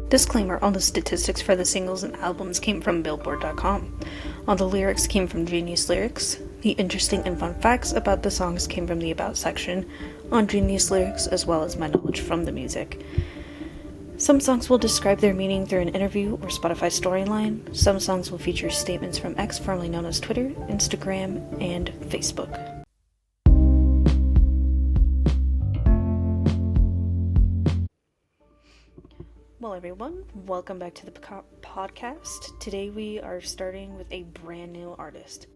Disclaimer, all the statistics for the singles and albums came from Billboard.com. All the lyrics came from Genius Lyrics. The interesting and fun facts about the songs came from the About section on Genius Lyrics, as well as my knowledge from the music. Some songs will describe their meaning through an interview or Spotify storyline. Some songs will feature statements from X, formerly known as Twitter, Instagram, and Facebook. Well, everyone, welcome back to the podcast. Today we are starting with a brand new artist.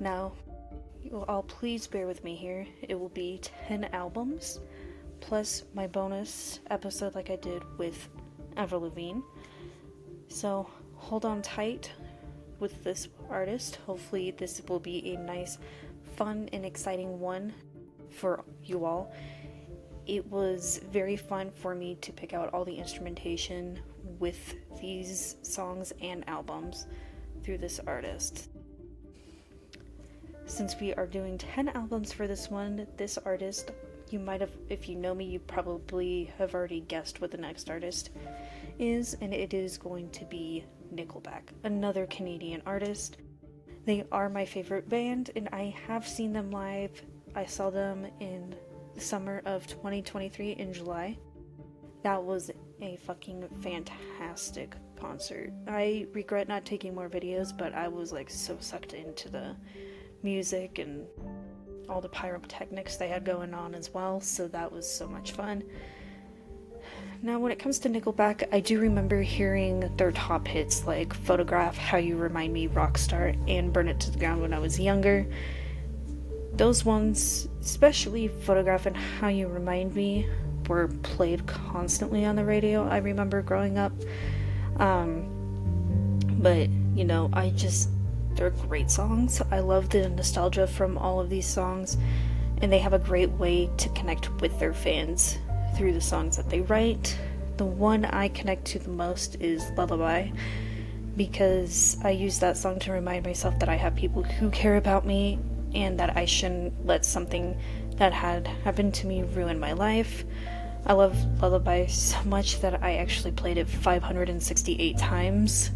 Now, you will all please bear with me here. It will be 10 albums, plus my bonus episode like I did with Avril Lavigne. So, hold on tight with this artist. Hopefully this will be a nice, fun, and exciting one for you all. It was very fun for me to pick out all the instrumentation with these songs and albums through this artist. Since we are doing 10 albums for this one, this artist, you might have, if you know me, you probably have already guessed what the next artist is, and it is going to be Nickelback, another Canadian artist. They are my favorite band, and I have seen them live. I saw them in the summer of 2023 in July. That was a fucking fantastic concert. I regret not taking more videos, but I was like so sucked into the music and all the pyrotechnics they had going on as well, so that was so much fun. Now, when it comes to Nickelback, I do remember hearing their top hits like Photograph, How You Remind Me, Rockstar, and Burn It to the Ground when I was younger. Those ones, especially Photograph and How You Remind Me, were played constantly on the radio, I remember growing up. But, you know, they're great songs. I love the nostalgia from all of these songs, and they have a great way to connect with their fans through the songs that they write. The one I connect to the most is Lullaby, because I use that song to remind myself that I have people who care about me, and that I shouldn't let something that had happened to me ruin my life. I love Lullaby so much that I actually played it 568 times.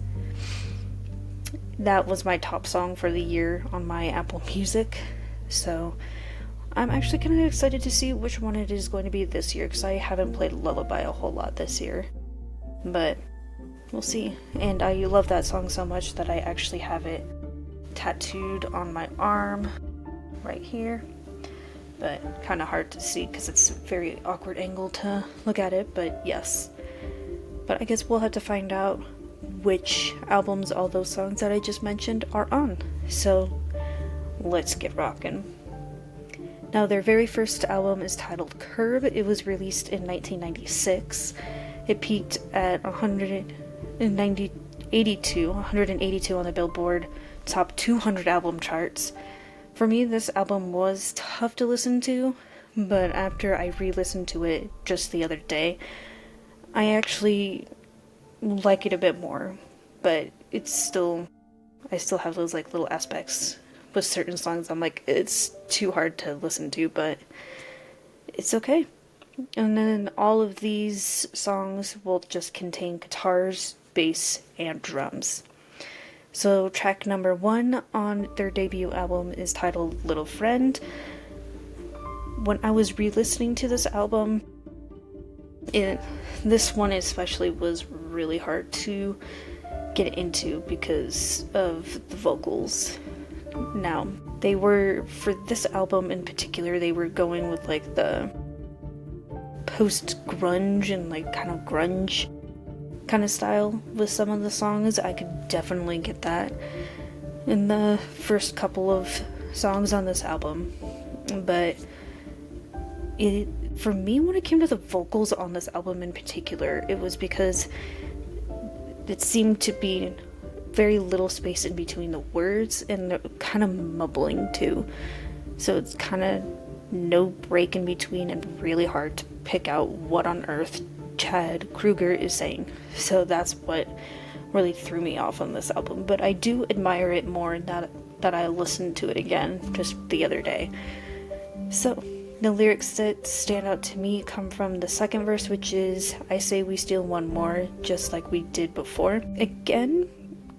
That was my top song for the year on my Apple Music. So I'm actually kind of excited to see which one it is going to be this year, because I haven't played Lullaby a whole lot this year. But we'll see. And I love that song so much that I actually have it tattooed on my arm right here, but kind of hard to see because it's a very awkward angle to look at it, but yes. But I guess we'll have to find out which albums all those songs that I just mentioned are on. So let's get rockin'. Now, their very first album is titled Curb. It was released in 1996. It peaked at 182 on the Billboard Top 200 album charts. For me, this album was tough to listen to, but after I re-listened to it just the other day, I actually like it a bit more. But I still have those like little aspects with certain songs. I'm like, it's too hard to listen to, but it's okay. And then all of these songs will just contain guitars, bass, and drums. So track number 1 on their debut album is titled Little Friend. When I was re-listening to this album, this one especially was really hard to get into because of the vocals. Now, for this album in particular, they were going with like the post-grunge and like kind of grunge kind of style with some of the songs. I could definitely get that in the first couple of songs on this album, but for me, when it came to the vocals on this album in particular, it was because it seemed to be very little space in between the words, and they're kind of mumbling too, so it's kind of no break in between and really hard to pick out what on earth Chad Kroeger is saying. So that's what really threw me off on this album, but I do admire it more that I listened to it again just the other day. So The lyrics that stand out to me come from the second verse, which is, I say we steal one more, just like we did before. Again,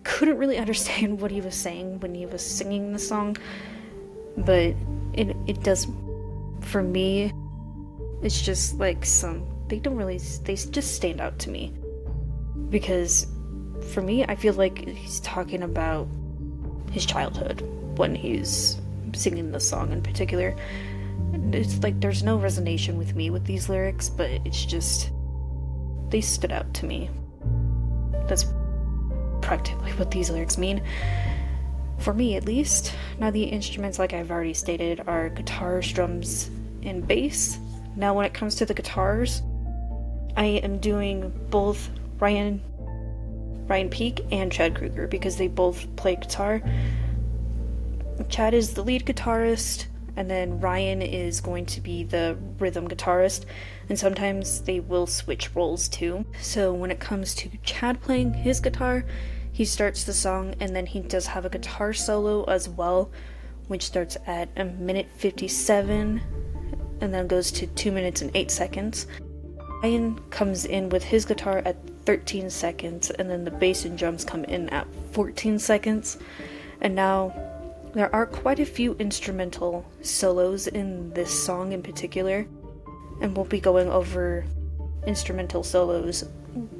couldn't really understand what he was saying when he was singing the song, but it does, for me, it's just like they just stand out to me. Because for me, I feel like he's talking about his childhood when he's singing the song in particular. It's like there's no resonation with me with these lyrics, but it's just, they stood out to me. That's practically what these lyrics mean, for me at least. Now, the instruments, like I've already stated, are guitars, drums, and bass. Now, when it comes to the guitars, I am doing both Ryan Peake and Chad Kruger, because they both play guitar. Chad is the lead guitarist, and then Ryan is going to be the rhythm guitarist, and sometimes they will switch roles too. So when it comes to Chad playing his guitar, he starts the song, and then he does have a guitar solo as well, which starts at 1:57 and then goes to 2 minutes and 8 seconds. Ryan comes in with his guitar at 13 seconds, and then the bass and drums come in at 14 seconds. And now, there are quite a few instrumental solos in this song in particular, and we'll be going over instrumental solos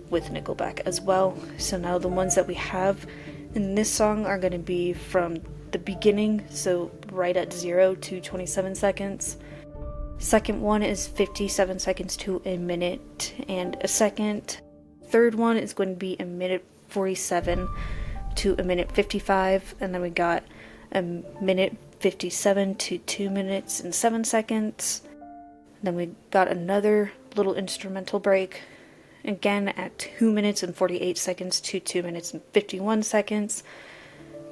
with Nickelback as well. So now the ones that we have in this song are going to be from the beginning, so right at 0 to 27 seconds. Second one is 57 seconds to a minute and a second. Third one is going to be 1:47 to 1:55, and then we got 1:57 to 2 minutes and 7 seconds. Then we got another little instrumental break, again at 2 minutes and 48 seconds to 2 minutes and 51 seconds.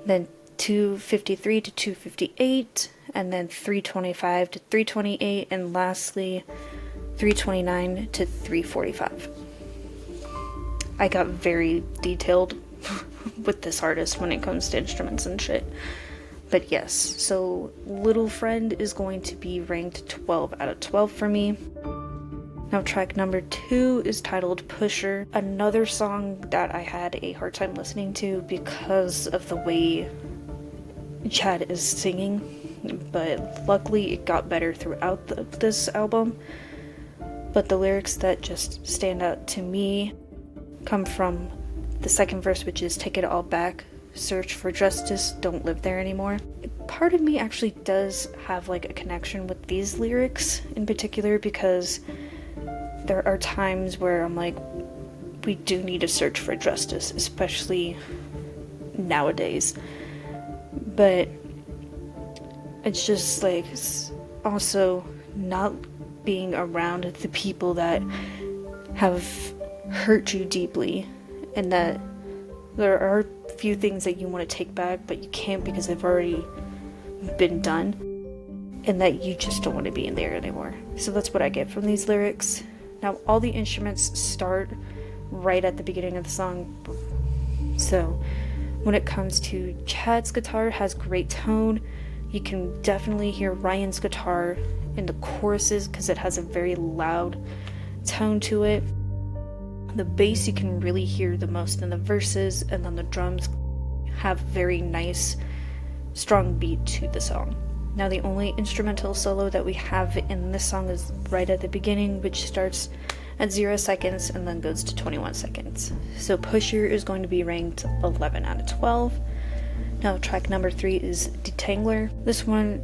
Then 2:53 to 2:58, and then 3:25 to 3:28, and lastly 3:29 to 3:45. I got very detailed with this artist when it comes to instruments and shit. But yes, so Little Friend is going to be ranked 12 out of 12 for me. Now, track number 2 is titled Pusher, another song that I had a hard time listening to because of the way Chad is singing, but luckily it got better throughout this album. But the lyrics that just stand out to me come from the second verse, which is take it all back, search for justice, don't live there anymore. Part of me actually does have like a connection with these lyrics in particular, because there are times where I'm like, we do need to search for justice, especially nowadays. But it's just like, it's also not being around the people that have hurt you deeply, and that there are a few things that you want to take back, but you can't because they've already been done, and that you just don't want to be in there anymore. So that's what I get from these lyrics. Now, all the instruments start right at the beginning of the song. So when it comes to Chad's guitar, it has great tone. You can definitely hear Ryan's guitar in the choruses because it has a very loud tone to it. The bass you can really hear the most in the verses, and then the drums have very nice, strong beat to the song. Now, the only instrumental solo that we have in this song is right at the beginning, which starts at 0 seconds and then goes to 21 seconds. So Pusher is going to be ranked 11 out of 12. Now, track number 3 is Detangler. This one,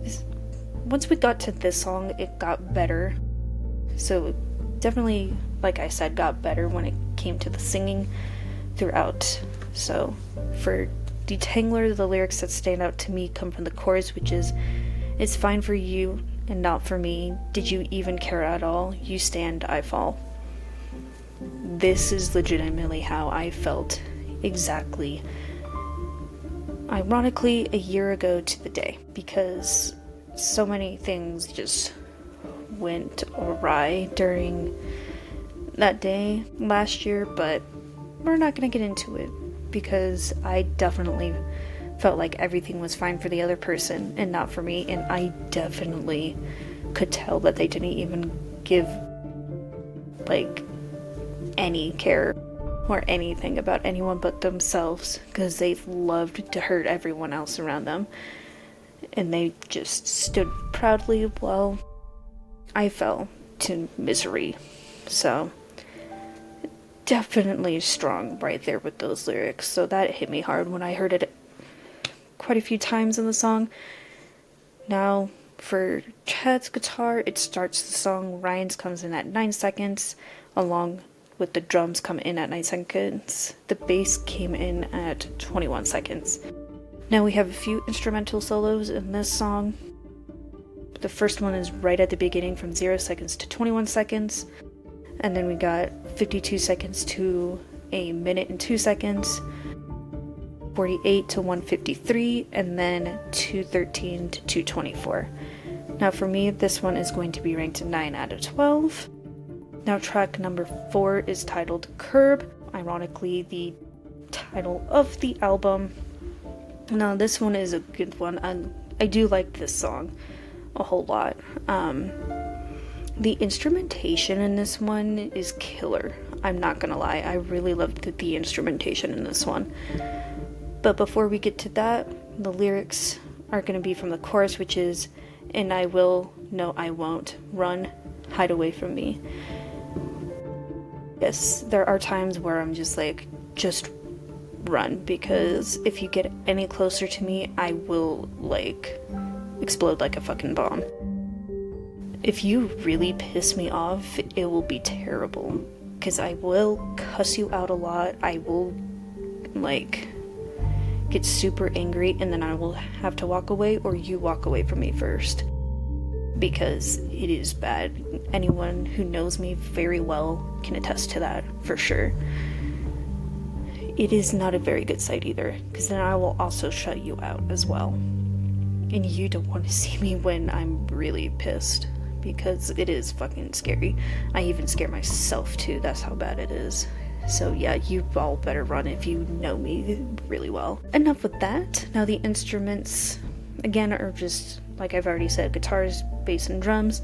once we got to this song, it got better. So definitely, like I said, got better when it came to the singing throughout. So for Detangler, the lyrics that stand out to me come from the chorus, which is, it's fine for you and not for me. Did you even care at all? You stand, I fall. This is legitimately how I felt exactly, ironically, a year ago to the day, because so many things just went awry during that day last year, but we're not going to get into it, because I definitely felt like everything was fine for the other person and not for me, and I definitely could tell that they didn't even give like any care or anything about anyone but themselves, because they loved to hurt everyone else around them, and they just stood proudly while I fell to misery. So definitely strong right there with those lyrics. So that hit me hard when I heard it quite a few times in the song. Now for Chad's guitar, it starts the song, Ryan's comes in at 9 seconds, along with the drums come in at 9 seconds. The bass came in at 21 seconds. Now we have a few instrumental solos in this song. The first one is right at the beginning from 0 seconds to 21 seconds. And then we got 52 seconds to a minute and 2 seconds, 48 to 153, and then 213 to 224. Now for me, this one is going to be ranked 9 out of 12. Now track number 4 is titled Curb, ironically the title of the album. Now this one is a good one. I do like this song a whole lot. The instrumentation in this one is killer. I'm not gonna lie, I really loved the instrumentation in this one. But before we get to that, the lyrics are gonna be from the chorus, which is, and I will, no I won't, run, hide away from me. Yes, there are times where I'm just like, just run, because if you get any closer to me, I will like explode like a fucking bomb. If you really piss me off, it will be terrible, because I will cuss you out a lot. I will like get super angry, and then I will have to walk away, or you walk away from me first, because it is bad. Anyone who knows me very well can attest to that for sure. It is not a very good sight either, because then I will also shut you out as well, and you don't want to see me when I'm really pissed, because it is fucking scary. I even scare myself too, that's how bad it is. So yeah, you all better run if you know me really well. Enough with that. Now the instruments, again, are just, like I've already said, guitars, bass, and drums.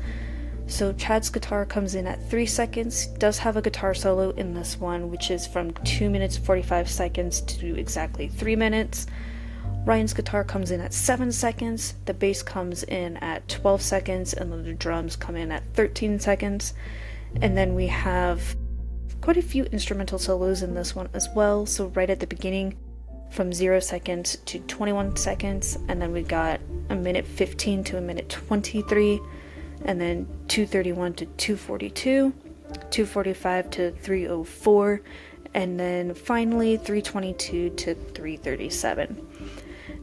So Chad's guitar comes in at 3 seconds, does have a guitar solo in this one, which is from 2 minutes 45 seconds to exactly 3 minutes. Ryan's guitar comes in at 7 seconds, the bass comes in at 12 seconds, and then the drums come in at 13 seconds. And then we have quite a few instrumental solos in this one as well. So right at the beginning, from 0 seconds to 21 seconds, and then we got a minute 15 to a minute 23, and then 231 to 242, 245 to 304, and then finally 322 to 337.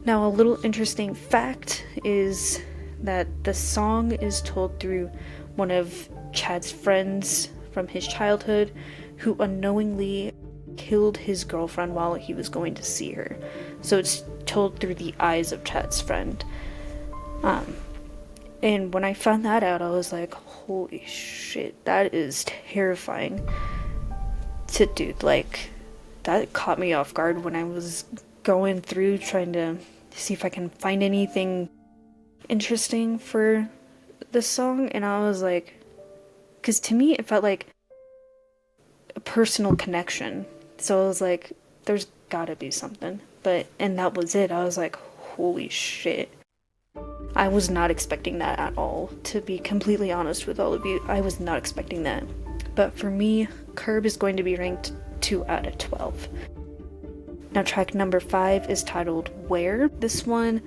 Now, a little interesting fact is that the song is told through one of Chad's friends from his childhood, who unknowingly killed his girlfriend while he was going to see her. So it's told through the eyes of Chad's friend. And when I found that out, I was like, holy shit, that is terrifying to do. Like, that caught me off guard when I was going through trying to see if I can find anything interesting for this song, and I was like, because to me it felt like a personal connection, so I was like, there's gotta be something. And that was it. I was like, holy shit, I was not expecting that at all, to be completely honest with all of you. I was not expecting that. But for me, Curb is going to be ranked 2 out of 12. Now track number 5 is titled Where. This one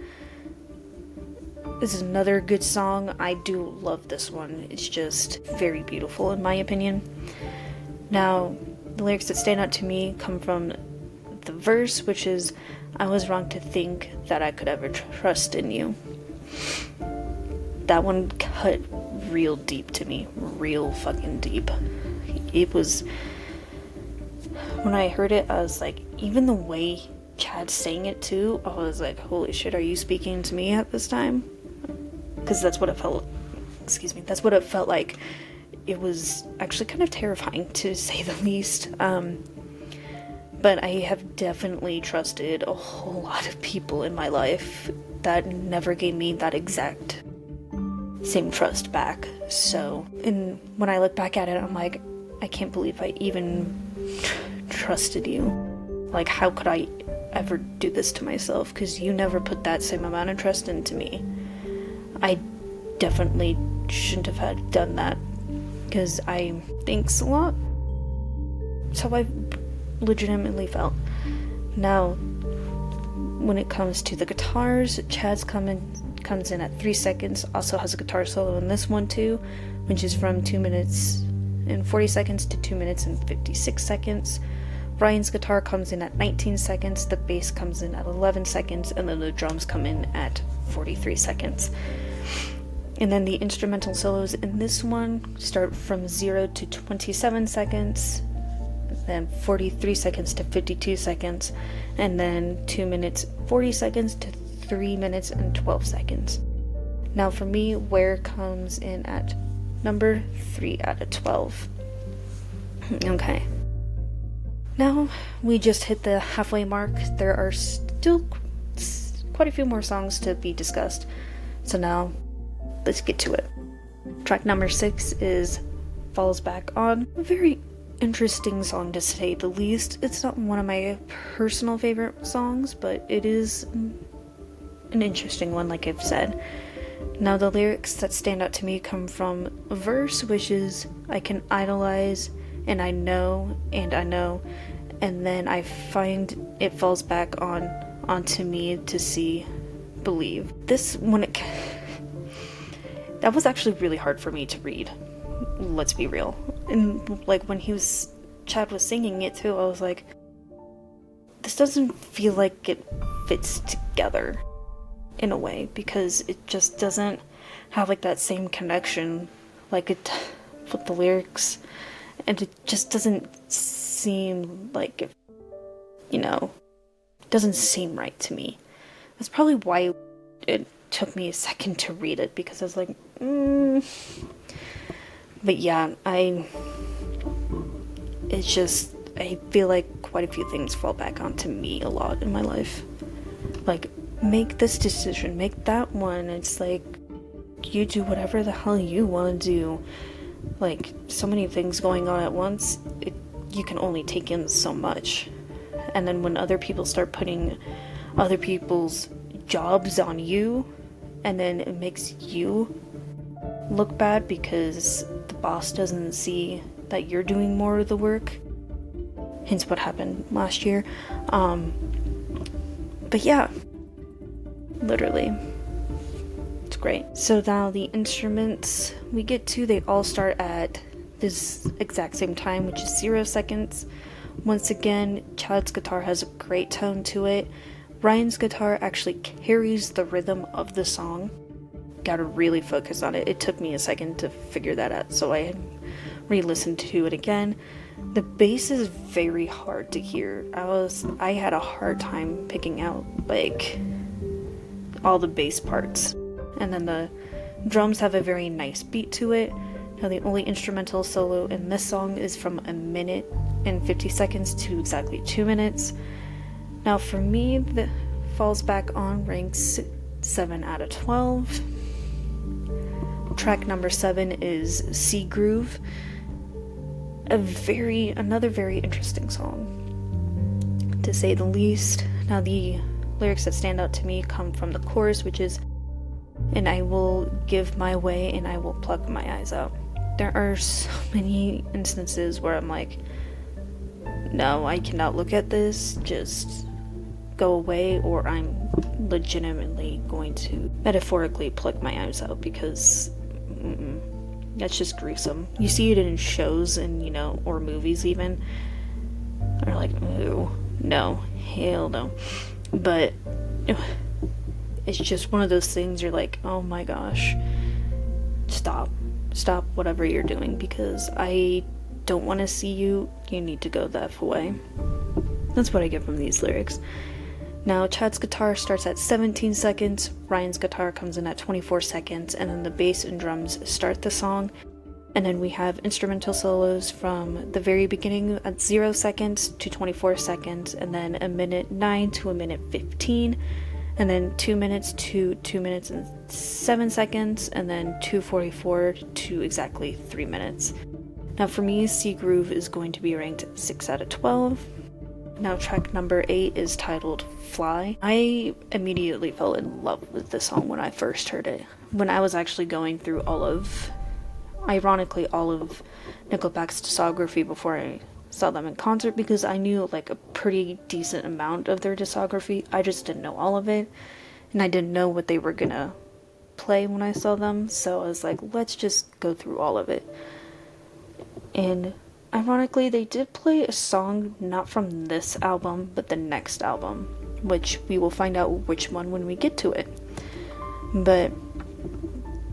is another good song. I do love this one. It's just very beautiful in my opinion. Now, the lyrics that stand out to me come from the verse, which is, I was wrong to think that I could ever trust in you. That one cut real deep to me. Real fucking deep. It was... When I heard it, I was like, even the way Chad sang it too, I was like, holy shit, are you speaking to me at this time? Because that's what it felt, that's what it felt like. It was actually kind of terrifying, to say the least. But I have definitely trusted a whole lot of people in my life that never gave me that exact same trust back. So, and when I look back at it, I'm like, I can't believe I even trusted you. Like, how could I ever do this to myself? Because you never put that same amount of trust into me. I definitely shouldn't have had done that, because thanks a lot. That's how I legitimately felt. Now, when it comes to the guitars, Chad's comes in at 3 seconds, also has a guitar solo in this one too, which is from 2 minutes and 40 seconds to 2 minutes and 56 seconds. Ryan's guitar comes in at 19 seconds, the bass comes in at 11 seconds, and then the drums come in at 43 seconds. And then the instrumental solos in this one start from 0 to 27 seconds, then 43 seconds to 52 seconds, and then 2 minutes 40 seconds to 3 minutes and 12 seconds. Now for me, Where comes in at number 3 out of 12. Okay. Now we just hit the halfway mark. There are still quite a few more songs to be discussed. So now, let's get to it. Track number 6 is Falls Back On. A very interesting song to say the least. It's not one of my personal favorite songs, but it is an interesting one, like I've said. Now the lyrics that stand out to me come from a verse, which is, I can idolize, and I know, and then I find it falls back onto me to see, believe. That was actually really hard for me to read, let's be real. And like when Chad was singing it too, I was like, this doesn't feel like it fits together in a way, because it just doesn't have like that same connection like it with the lyrics, and it just doesn't seem like doesn't seem right to me. That's probably why it took me a second to read it, because I was like, But yeah, I feel like quite a few things fall back onto me a lot in my life. Like, make this decision, make that one. It's like, you do whatever the hell you want to do. Like, so many things going on at once, you can only take in so much. And then when other people start putting other people's jobs on you, and then it makes you look bad because the boss doesn't see that you're doing more of the work. Hence what happened last year. But yeah, literally, it's great. So now the instruments we get to, they all start at this exact same time, which is 0 seconds. Once again, Chad's guitar has a great tone to it. Ryan's guitar actually carries the rhythm of the song. Gotta really focus on it. It took me a second to figure that out, so I re-listened to it again. The bass is very hard to hear. I had a hard time picking out like all the bass parts. And then the drums have a very nice beat to it. Now the only instrumental solo in this song is from 1 minute and 50 seconds to exactly 2 minutes. Now for me, the Falls Back On ranks 7 out of 12. Track number 7 is Sea Groove. Another very interesting song, to say the least. Now the lyrics that stand out to me come from the chorus, which is, and I will give my way and I will pluck my eyes out. There are so many instances where I'm like, no, I cannot look at this, just go away, or I'm legitimately going to metaphorically pluck my eyes out, because that's just gruesome. You see it in shows and, or movies even. They're like, ooh, no, hell no. But it's just one of those things you're like, oh my gosh, stop whatever you're doing, because I don't want to see you. You need to go the F away. That's what I get from these lyrics. Now, Chad's guitar starts at 17 seconds, Ryan's guitar comes in at 24 seconds, and then the bass and drums start the song. And then we have instrumental solos from the very beginning at 0 seconds to 24 seconds, and then 1:09 to 1:15. and then 2 minutes to 2 minutes and 7 seconds, and then 2:44 to exactly 3 minutes. Now for me, C Groove is going to be ranked 6 out of 12. Now track number 8 is titled Fly. I immediately fell in love with this song when I first heard it. When I was actually going through ironically all of Nickelback's discography before I saw them in concert, because I knew like a pretty decent amount of their discography. I just didn't know all of it, and I didn't know what they were gonna play when I saw them, so I was like, let's just go through all of it. And ironically, they did play a song not from this album, but the next album, which we will find out which one when we get to it. But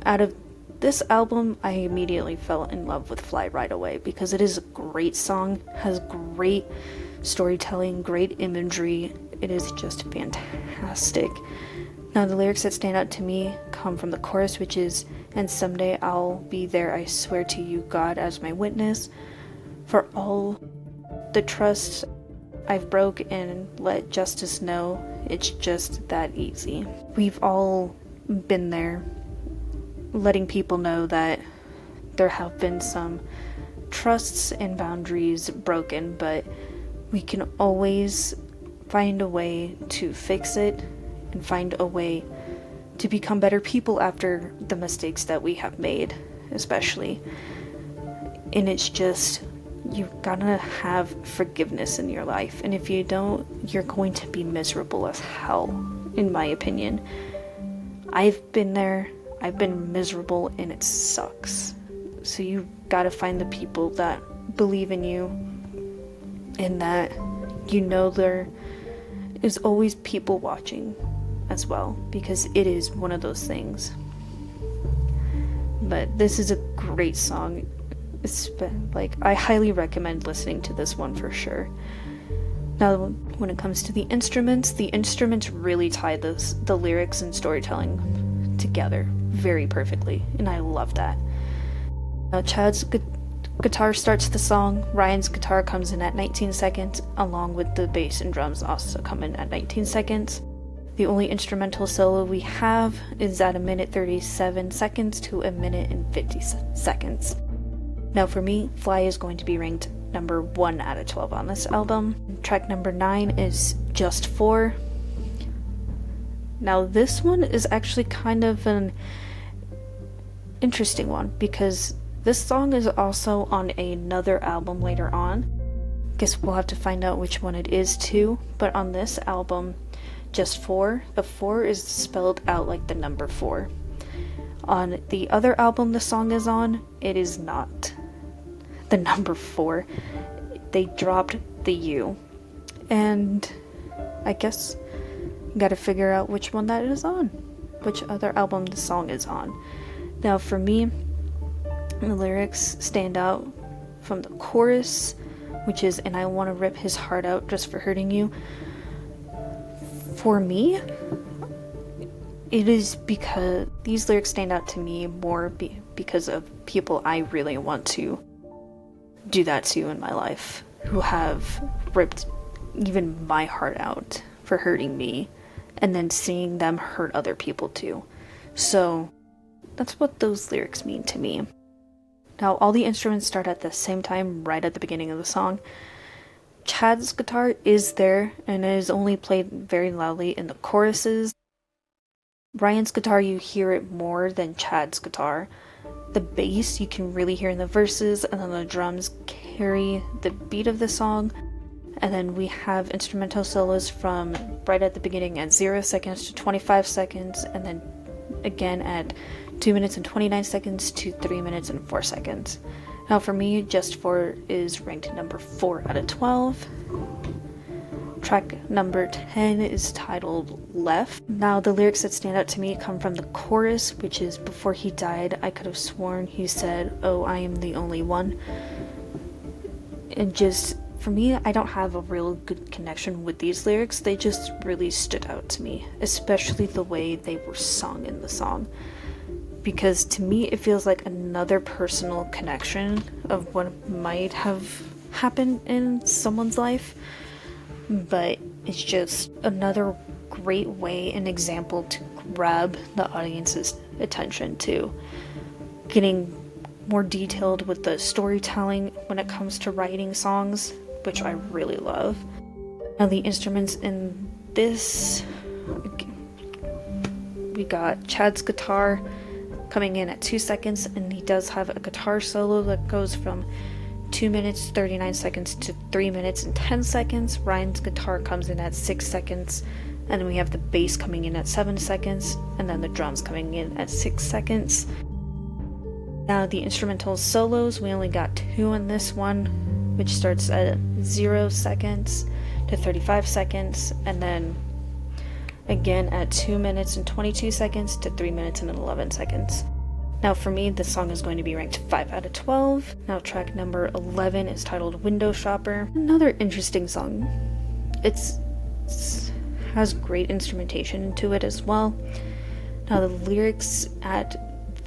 out of this album, I immediately fell in love with Fly right away, because it is a great song, has great storytelling, great imagery. It is just fantastic. Now the lyrics that stand out to me come from the chorus, which is, "And someday I'll be there, I swear to you, God, as my witness, for all the trust I've broke, and let justice know it's just that easy." We've all been there, letting people know that there have been some trusts and boundaries broken, but we can always find a way to fix it and find a way to become better people after the mistakes that we have made, especially. And it's just, you gotta have forgiveness in your life, and if you don't, you're going to be miserable as hell, in my opinion. I've been there, I've been miserable, and it sucks. So you gotta find the people that believe in you, and that you know there is always people watching as well, because it is one of those things. But this is a great song. It's like, I highly recommend listening to this one for sure. Now, when it comes to the instruments really tie the lyrics and storytelling together very perfectly, and I love that. Now, Chad's guitar starts the song. Ryan's guitar comes in at 19 seconds, along with the bass and drums also come in at 19 seconds. The only instrumental solo we have is at 1:37 seconds to 1:50 seconds. Now for me, Fly is going to be ranked number 1 out of 12 on this album. Track number 9 is Just For. Now this one is actually kind of an interesting one, because this song is also on another album later on. Guess we'll have to find out which one it is too, but on this album, Just For, the 4 is spelled out like the number 4. On the other album the song is on, it is not the number 4. They dropped the U. And I guess you gotta figure out which one that is on, which other album the song is on. Now for me, the lyrics stand out from the chorus, which is, "And I want to rip his heart out just for hurting you." For me, it is because these lyrics stand out to me more because of people I really want to do that to in my life, who have ripped even my heart out for hurting me, and then seeing them hurt other people too. So that's what those lyrics mean to me. Now all the instruments start at the same time right at the beginning of the song. Chad's guitar is there, and it is only played very loudly in the choruses. Ryan's guitar, you hear it more than Chad's guitar. The bass you can really hear in the verses, and then the drums carry the beat of the song. And then we have instrumental solos from right at the beginning at 0 seconds to 25 seconds, and then again at 2 minutes and 29 seconds to 3 minutes and 4 seconds. Now for me, Just For is ranked number 4 out of 12. Track number 10 is titled Left. Now the lyrics that stand out to me come from the chorus, which is, "Before he died, I could have sworn he said, oh, I am the only one." And just, for me, I don't have a real good connection with these lyrics. They just really stood out to me, especially the way they were sung in the song. Because to me, it feels like another personal connection of what might have happened in someone's life. But it's just another great way, an example to grab the audience's attention to getting more detailed with the storytelling when it comes to writing songs, which I really love. Now the instruments in this, we got Chad's guitar coming in at 2 seconds, and he does have a guitar solo that goes from 2 minutes 39 seconds to 3 minutes and 10 seconds. Ryan's guitar comes in at 6 seconds, and then we have the bass coming in at 7 seconds, and then the drums coming in at 6 seconds. Now the instrumental solos, we only got 2 in this one, which starts at 0 seconds to 35 seconds, and then again at 2 minutes and 22 seconds to 3 minutes and 11 seconds. Now for me, this song is going to be ranked 5 out of 12. Now track number 11 is titled Window Shopper. Another interesting song. It has great instrumentation into it as well. Now the lyrics at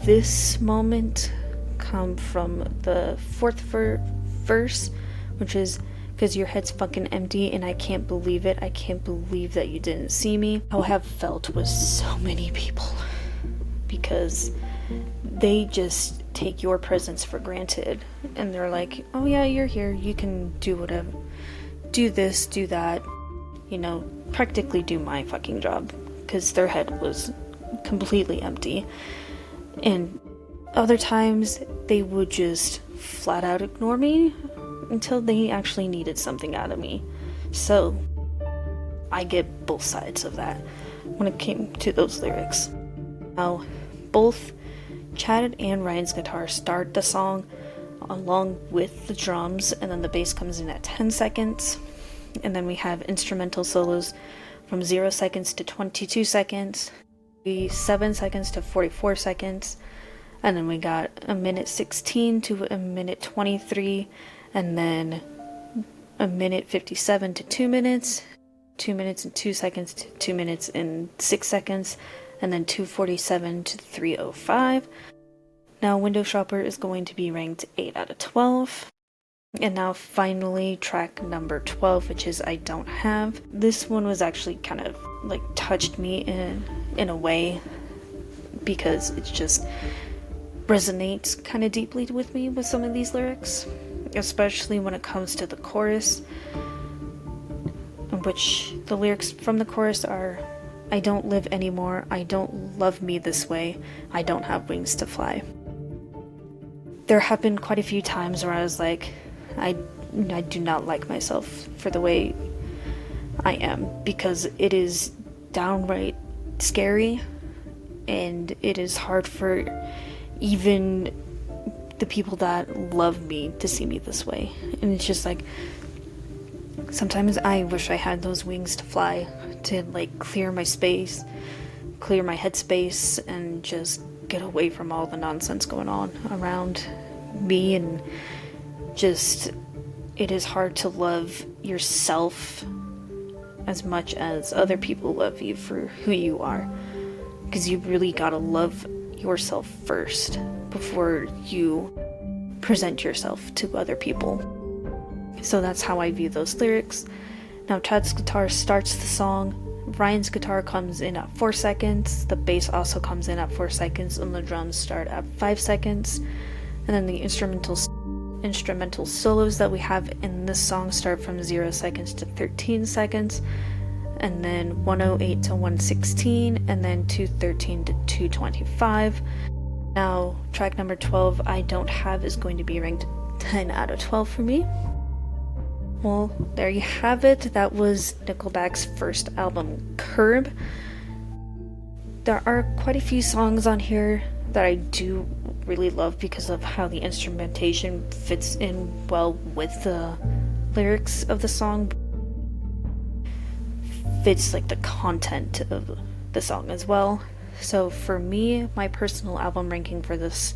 this moment come from the 4th verse, which is, "'Cause your head's fucking empty and I can't believe it. I can't believe that you didn't see me." I have felt with so many people because they just take your presence for granted, and they're like, "Oh yeah, you're here, you can do whatever, do this, do that, practically do my fucking job," because their head was completely empty. And other times they would just flat out ignore me until they actually needed something out of me. So I get both sides of that when it came to those lyrics. Now both Chad and Ryan's guitar start the song along with the drums, and then the bass comes in at 10 seconds, and then we have instrumental solos from 0 seconds to 22 seconds, 7 seconds to 44 seconds, and then we got a minute 16 to a minute 23, and then a minute 57 to 2 minutes, 2 minutes and 2 seconds to 2 minutes and 6 seconds, and then 2:47 to 3:05. Now Window Shopper is going to be ranked 8 out of 12. And now finally track number 12, which is I Don't Have. This one was actually kind of like touched me in a way, because it just resonates kind of deeply with me with some of these lyrics, especially when it comes to the chorus, in which the lyrics from the chorus are, "I don't live anymore, I don't love me this way, I don't have wings to fly." There have been quite a few times where I was like, I do not like myself for the way I am, because it is downright scary, and it is hard for even the people that love me to see me this way. And it's just like, sometimes I wish I had those wings to fly, to like clear my space, clear my headspace, and just get away from all the nonsense going on around me. And just, it is hard to love yourself as much as other people love you for who you are, because you really gotta love yourself first before you present yourself to other people. So that's how I view those lyrics. Now Chad's guitar starts the song, Ryan's guitar comes in at 4 seconds, the bass also comes in at 4 seconds, and the drums start at 5 seconds. And then the instrumental solos that we have in this song start from 0 seconds to 13 seconds, and then 108 to 116, and then 213 to 225. Now track number 12, I Don't Have, is going to be ranked 10 out of 12 for me. Well, there you have it. That was Nickelback's first album, Curb. There are quite a few songs on here that I do really love because of how the instrumentation fits in well with the lyrics of the song. Fits like the content of the song as well. So for me, my personal album ranking for this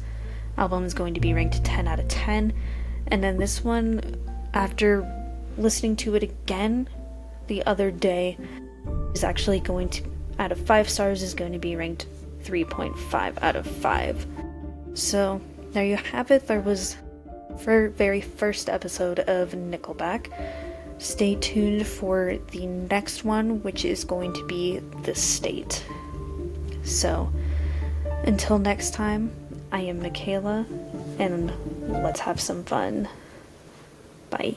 album is going to be ranked 10 out of 10. And then this one, after listening to it again the other day, is actually going to, out of 5 stars, is going to be ranked 3.5 out of 5. So there you have it. There was our very first episode of Nickelback. stay tuned for the next one, which is going to be The State. So, until next time, I am Michaela, and let's have some fun. Bye.